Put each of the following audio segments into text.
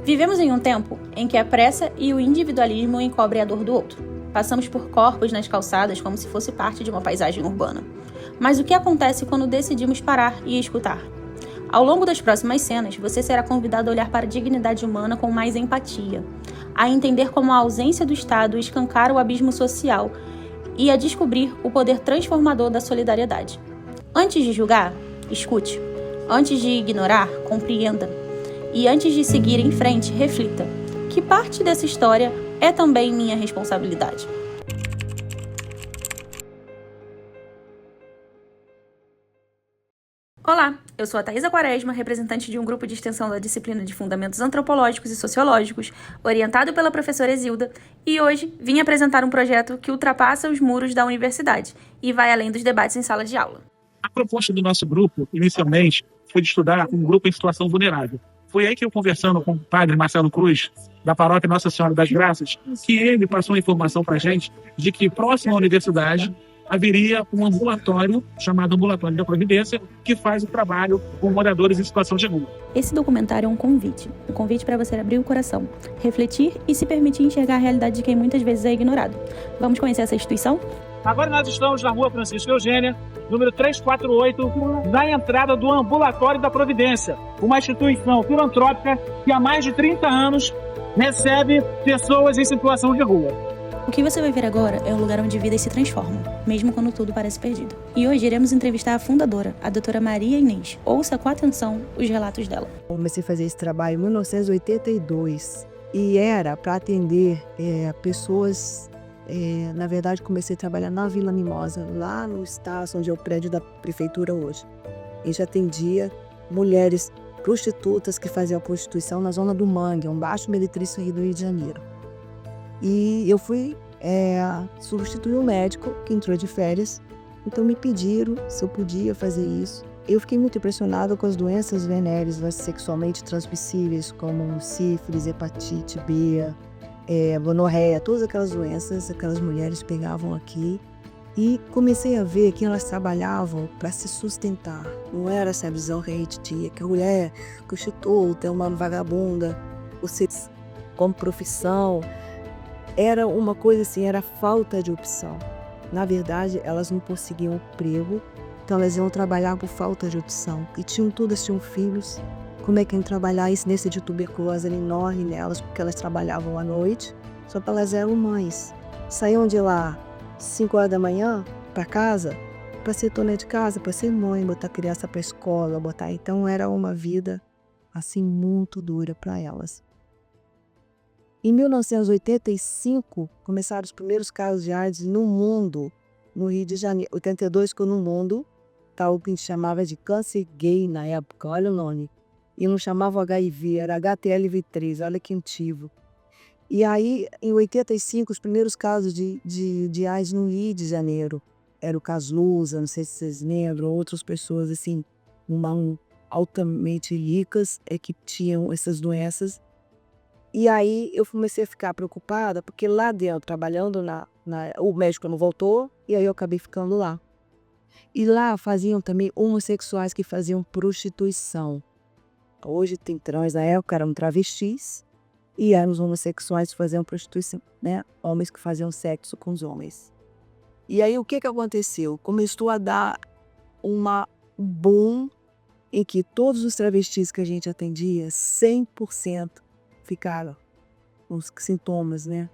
Vivemos em um tempo em que a pressa e o individualismo encobrem a dor do outro. Passamos por corpos nas calçadas como se fosse parte de uma paisagem urbana. Mas o que acontece quando decidimos parar e escutar? Ao longo das próximas cenas, você será convidado a olhar para a dignidade humana com mais empatia, a entender como a ausência do Estado escancara o abismo social e a descobrir o poder transformador da solidariedade. Antes de julgar, escute. Antes de ignorar, compreenda. E antes de seguir em frente, reflita. Que parte dessa história é também minha responsabilidade? Olá, eu sou a Thaisa Quaresma, representante de um grupo de extensão da disciplina de Fundamentos Antropológicos e Sociológicos, orientado pela professora Zilda, e hoje vim apresentar um projeto que ultrapassa os muros da universidade e vai além dos debates em sala de aula. A proposta do nosso grupo, inicialmente, foi de estudar um grupo em situação vulnerável. Foi aí que eu, conversando com o padre Marcelo Cruz, da paróquia Nossa Senhora das Graças, que ele passou a informação para a gente de que próximo à universidade haveria um ambulatório, chamado Ambulatório da Providência, que faz o trabalho com moradores em situação de rua. Esse documentário é um convite para você abrir o coração, refletir e se permitir enxergar a realidade de quem muitas vezes é ignorado. Vamos conhecer essa instituição? Agora nós estamos na rua Francisco Eugênia, número 348, na entrada do Ambulatório da Providência, uma instituição filantrópica que há mais de 30 anos recebe pessoas em situação de rua. O que você vai ver agora é um lugar onde vidas se transformam, mesmo quando tudo parece perdido. E hoje iremos entrevistar a fundadora, a doutora Maria Inês. Ouça com atenção os relatos dela. Comecei a fazer esse trabalho em 1982 e era para atender pessoas. Na verdade, comecei a trabalhar na Vila Mimosa, lá no Estácio, onde é o prédio da prefeitura hoje. E já atendia mulheres prostitutas que faziam prostituição na zona do Mangue, um baixo meretrício do Rio de Janeiro. E eu fui substituir um médico que entrou de férias, então me pediram se eu podia fazer isso. Eu fiquei muito impressionada com as doenças venéreas sexualmente transmissíveis, como sífilis, hepatite B, gonorreia, todas aquelas doenças, aquelas mulheres pegavam aqui. E comecei a ver que elas trabalhavam para se sustentar. Não era essa visão que a gente tinha, que a mulher prostituta é uma vagabunda, você como profissão. Era uma coisa assim, era falta de opção. Na verdade, elas não conseguiam emprego, então elas iam trabalhar por falta de opção. E todas tinham filhos. Como é que iam trabalhar? Isso nesse de tuberculose era enorme nelas, porque elas trabalhavam à noite, só que elas eram mães. Saíam de lá 5 horas da manhã para casa, para ser dona de casa, para ser mãe, botar a criança para a escola, Então era uma vida assim muito dura para elas. Em 1985, começaram os primeiros casos de AIDS no mundo, no Rio de Janeiro. 82 ficou no mundo, o que a gente chamava de câncer gay na época, olha o nome. E não chamava HIV, era HTLV3, olha que antigo. E aí, em 85, os primeiros casos de AIDS no Rio de Janeiro. Era o Cazuza, não sei se vocês lembram, outras pessoas assim, altamente ricas, que tinham essas doenças. E aí eu comecei a ficar preocupada, porque lá dentro, trabalhando o médico não voltou, e aí eu acabei ficando lá. E lá faziam também homossexuais que faziam prostituição. Hoje tem trans, na época eram travestis, e eram os homossexuais que faziam prostituição, né? Homens que faziam sexo com os homens. E aí o que aconteceu? Começou a dar um boom em que todos os travestis que a gente atendia, 100%, ficaram com os sintomas, né?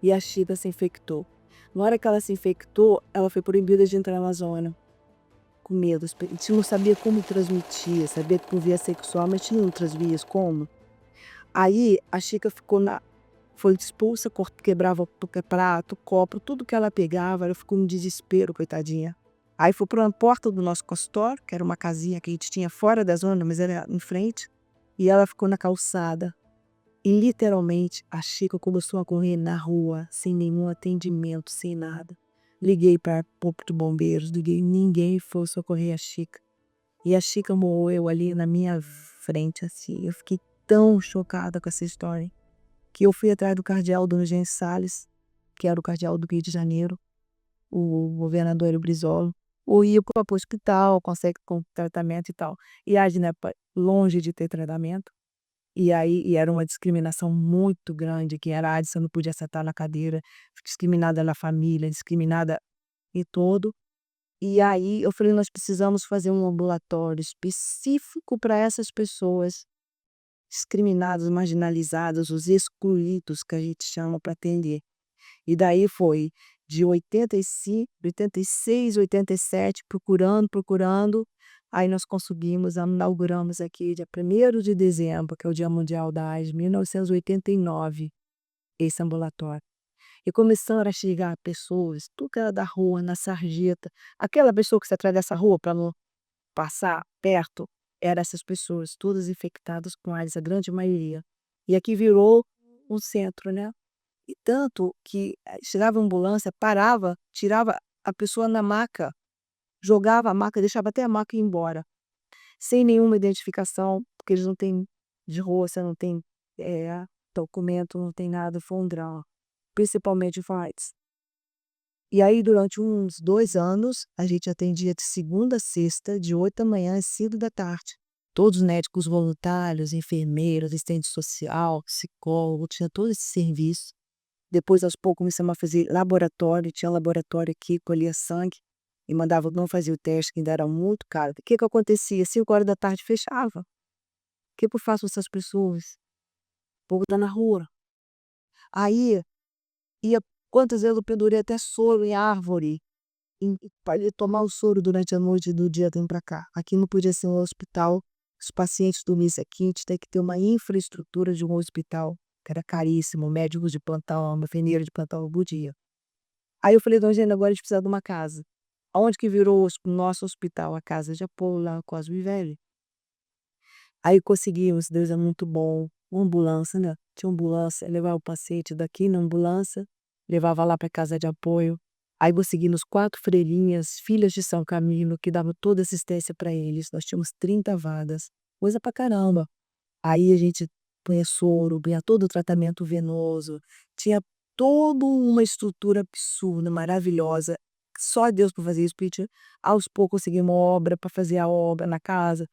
E a Chica se infectou. Na hora que ela se infectou, ela foi proibida de entrar na zona. Com medo. A gente não sabia como transmitia, sabia que por via sexual, mas tinha outras vias, como? Aí a Chica foi expulsa, quebrava prato, copo, tudo que ela pegava, ela ficou em desespero, coitadinha. Aí foi para a porta do nosso consultório, que era uma casinha que a gente tinha fora da zona, mas era em frente, e ela ficou na calçada. E literalmente a Chica começou a correr na rua, sem nenhum atendimento, sem nada. Liguei para o corpo de bombeiros, ninguém foi socorrer a Chica. E a Chica morreu ali na minha frente, assim. Eu fiquei tão chocada com essa história, que eu fui atrás do cardeal Dom Eugênio Salles, que era o cardeal do Rio de Janeiro, o governador Brizola. Ou ia para o hospital, consegue com tratamento e tal. E a Gina, longe de ter tratamento, E era uma discriminação muito grande, que era a Adson não podia sentar na cadeira, discriminada na família, discriminada em todo. E aí eu falei: "Nós precisamos fazer um ambulatório específico para essas pessoas discriminadas, marginalizadas, os excluídos, que a gente chama, para atender". E daí foi de 85, 86, 87, procurando, aí nós conseguimos, inauguramos aqui dia 1º de dezembro, que é o Dia Mundial da AIDS, 1989, esse ambulatório. E começaram a chegar pessoas, tudo que era da rua, na sarjeta. Aquela pessoa que você atravessa a rua para não passar perto, eram essas pessoas, todas infectadas com AIDS, a grande maioria. E aqui virou um centro, né? E tanto que chegava a ambulância, parava, tirava a pessoa na maca, jogava a maca, deixava até a maca ir embora, sem nenhuma identificação, porque eles não têm de roça, não tem documento, não tem nada, foi um drama, principalmente com AIDS. E aí, durante uns 2 anos, a gente atendia de segunda a sexta, de 8 da manhã às 5 da tarde. Todos os médicos voluntários, enfermeiros, assistente social, psicólogo, tinha todo esse serviço. Depois, aos poucos, começamos a fazer laboratório, tinha laboratório aqui, colhia sangue e mandava, não fazia o teste, que ainda era muito caro. O que acontecia? 5 horas da tarde fechava. O que eu faço com essas pessoas? O povo está na rua. Aí, ia, quantas vezes eu pendurei até soro em árvore, para tomar o soro durante a noite do dia vindo para cá. Aqui não podia ser um hospital, os pacientes dormissem aqui, a gente tem que ter uma infraestrutura de um hospital, que era caríssimo, médicos de plantão, uma enfermeira de plantão por dia. Aí eu falei: "Dona Eugênia, agora a gente precisa de uma casa". Aonde que virou o nosso hospital? A casa de apoio lá no Cosme Velho. Aí conseguimos, Deus é muito bom, uma ambulância, né? Tinha ambulância, levava o paciente daqui na ambulância, levava lá para casa de apoio. Aí conseguimos 4 freirinhas, filhas de São Camilo, que davam toda assistência para eles. Nós tínhamos 30 vagas, coisa pra caramba. Aí a gente punha soro, punha todo o tratamento venoso, tinha toda uma estrutura absurda, maravilhosa. Só Deus para fazer isso, porque aos poucos conseguimos obra para fazer a obra na casa.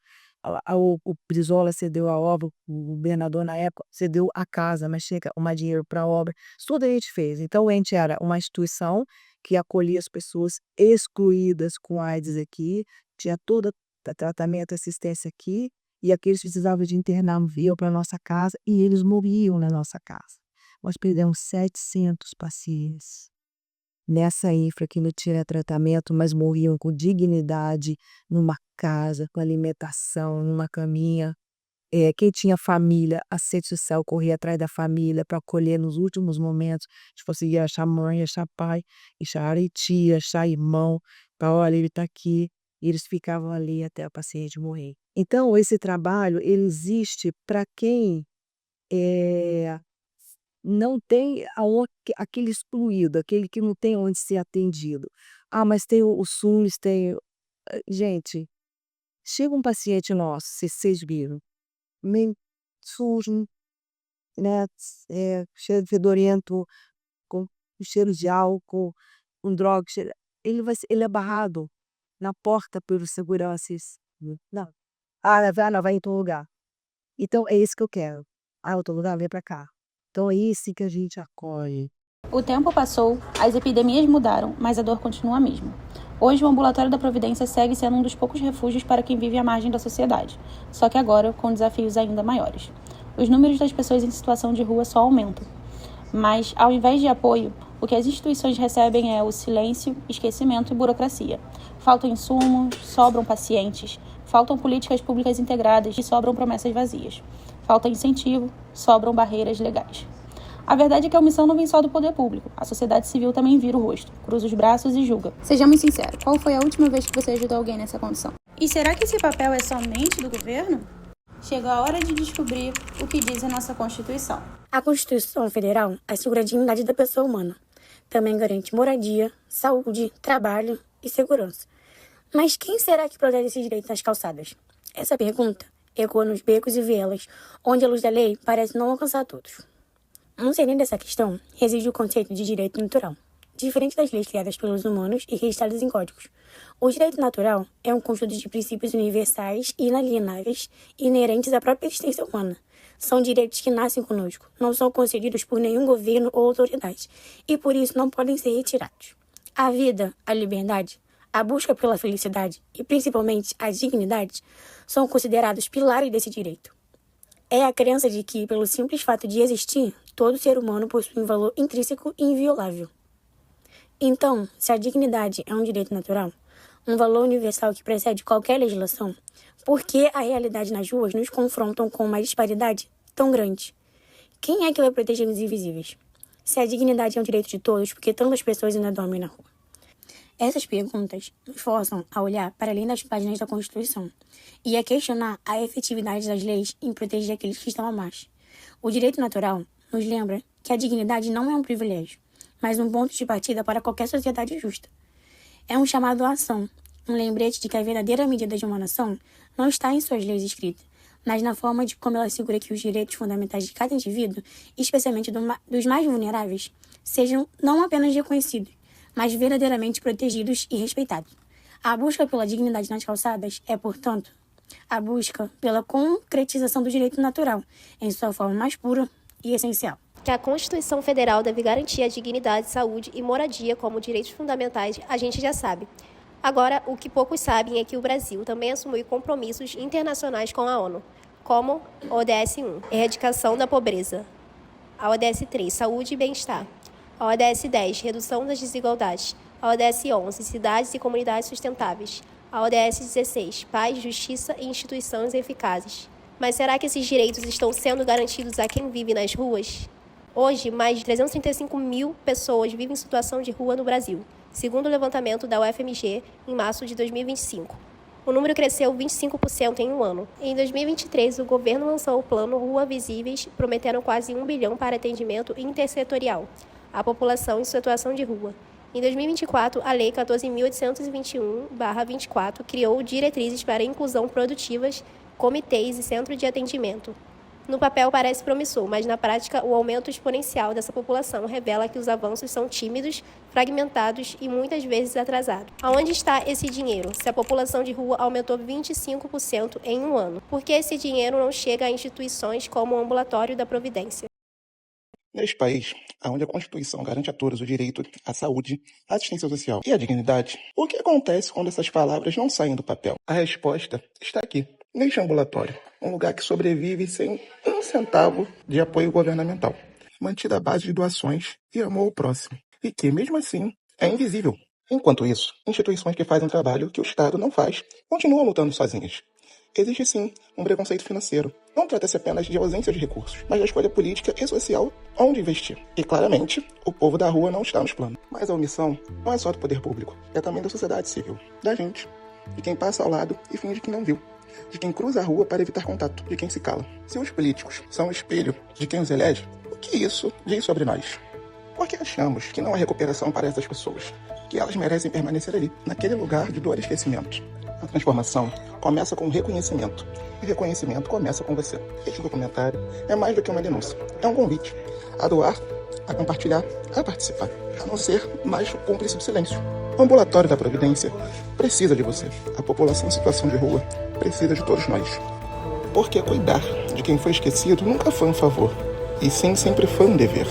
O Brizola cedeu a obra, o governador na época cedeu a casa, mas chega mais dinheiro para a obra. Isso tudo a gente fez. Então a gente era uma instituição que acolhia as pessoas excluídas com AIDS aqui, tinha todo tratamento, assistência aqui, e aqueles que precisavam de internar vinham para a nossa casa e eles morriam na nossa casa. Nós perdemos 700 pacientes nessa infra que não tinha tratamento, mas morriam com dignidade, numa casa, com alimentação, numa caminha. Quem tinha família, assistente social corria atrás da família para acolher nos últimos momentos. A gente conseguia achar mãe, achar pai, achar tia, achar irmão, para: "Olha, ele está aqui". E eles ficavam ali até o paciente morrer. Então esse trabalho, ele existe para quem não tem aquele excluído, aquele que não tem onde ser atendido. "Ah, mas tem o SUS, tem". Gente, chega um paciente nosso, se vocês viram, meio sujo, né, cheiro fedorento, com cheiro de álcool, com droga, ele é barrado na porta pelos seguranças. Não. Não, vai em outro lugar. Então é isso que eu quero. Outro lugar, vem para cá. Então é isso que a gente acolhe. O tempo passou, as epidemias mudaram, mas a dor continua a mesma. Hoje, o Ambulatório da Providência segue sendo um dos poucos refúgios para quem vive à margem da sociedade, só que agora com desafios ainda maiores. Os números das pessoas em situação de rua só aumentam. Mas, ao invés de apoio, o que as instituições recebem é o silêncio, esquecimento e burocracia. Faltam insumos, sobram pacientes, faltam políticas públicas integradas e sobram promessas vazias. Falta incentivo, sobram barreiras legais. A verdade é que a omissão não vem só do poder público. A sociedade civil também vira o rosto, cruza os braços e julga. Sejamos sinceros, qual foi a última vez que você ajudou alguém nessa condição? E será que esse papel é somente do governo? Chegou a hora de descobrir o que diz a nossa Constituição. A Constituição Federal assegura a dignidade da pessoa humana. Também garante moradia, saúde, trabalho e segurança. Mas quem será que protege esses direitos nas calçadas? Essa pergunta ecoa nos becos e vielas, onde a luz da lei parece não alcançar todos. No cerne dessa questão reside o conceito de direito natural. Diferente das leis criadas pelos humanos e registradas em códigos, o direito natural é um conjunto de princípios universais e inalienáveis inerentes à própria existência humana, São direitos que nascem conosco, não são concedidos por nenhum governo ou autoridade, e por isso não podem ser retirados. A vida, a liberdade, a busca pela felicidade e principalmente a dignidade são considerados pilares desse direito. É a crença de que, pelo simples fato de existir, todo ser humano possui um valor intrínseco e inviolável. Então, se a dignidade é um direito natural, um valor universal que precede qualquer legislação, por que a realidade nas ruas nos confrontam com uma disparidade tão grande? Quem é que vai proteger os invisíveis? Se a dignidade é um direito de todos, por que tantas pessoas ainda dormem na rua? Essas perguntas nos forçam a olhar para além das páginas da Constituição e a questionar a efetividade das leis em proteger aqueles que estão à margem. O direito natural nos lembra que a dignidade não é um privilégio, mas um ponto de partida para qualquer sociedade justa. É um chamado à ação, um lembrete de que a verdadeira medida de uma nação não está em suas leis escritas, mas na forma de como ela assegura que os direitos fundamentais de cada indivíduo, especialmente dos mais vulneráveis, sejam não apenas reconhecidos, mas verdadeiramente protegidos e respeitados. A busca pela dignidade nas calçadas é, portanto, a busca pela concretização do direito natural, em sua forma mais pura e essencial. Que a Constituição Federal deve garantir a dignidade, saúde e moradia como direitos fundamentais, a gente já sabe. Agora, o que poucos sabem é que o Brasil também assumiu compromissos internacionais com a ONU, como a ODS 1, Erradicação da Pobreza, a ODS 3, Saúde e Bem-Estar, a ODS 10, Redução das Desigualdades, a ODS 11, Cidades e Comunidades Sustentáveis, a ODS 16, Paz, Justiça e Instituições Eficazes. Mas será que esses direitos estão sendo garantidos a quem vive nas ruas? Hoje, mais de 335 mil pessoas vivem em situação de rua no Brasil, segundo o levantamento da UFMG em março de 2025. O número cresceu 25% em um ano. Em 2023, o governo lançou o plano Rua Visíveis, prometendo quase 1 bilhão para atendimento intersetorial à população em situação de rua. Em 2024, a Lei 14.821/24 criou diretrizes para inclusão produtivas, comitês e centro de atendimento. No papel parece promissor, mas na prática o aumento exponencial dessa população revela que os avanços são tímidos, fragmentados e muitas vezes atrasados. Aonde está esse dinheiro, se a população de rua aumentou 25% em um ano? Por que esse dinheiro não chega a instituições como o Ambulatório da Providência? Neste país, onde a Constituição garante a todos o direito à saúde, à assistência social e à dignidade, o que acontece quando essas palavras não saem do papel? A resposta está aqui, neste ambulatório, um lugar que sobrevive sem um centavo de apoio governamental, mantida à base de doações e amor ao próximo, e que, mesmo assim, é invisível. Enquanto isso, instituições que fazem um trabalho que o Estado não faz continuam lutando sozinhas. Existe sim um preconceito financeiro. Não trata-se apenas de ausência de recursos, mas da escolha política e social onde investir. E claramente, o povo da rua não está nos planos. Mas a omissão não é só do poder público, é também da sociedade civil, da gente, de quem passa ao lado e finge que não viu, de quem cruza a rua para evitar contato, de quem se cala. Se os políticos são o espelho de quem os elege, o que isso diz sobre nós? Porque achamos que não há recuperação para essas pessoas, que elas merecem permanecer ali, naquele lugar de dor e esquecimento. A transformação começa com o reconhecimento. E o reconhecimento começa com você. Este documentário é mais do que uma denúncia. É um convite a doar, a compartilhar, a participar. A não ser mais cúmplice do silêncio. O Ambulatório da Providência precisa de você. A população em situação de rua precisa de todos nós. Porque cuidar de quem foi esquecido nunca foi um favor. E sim, sempre foi um dever.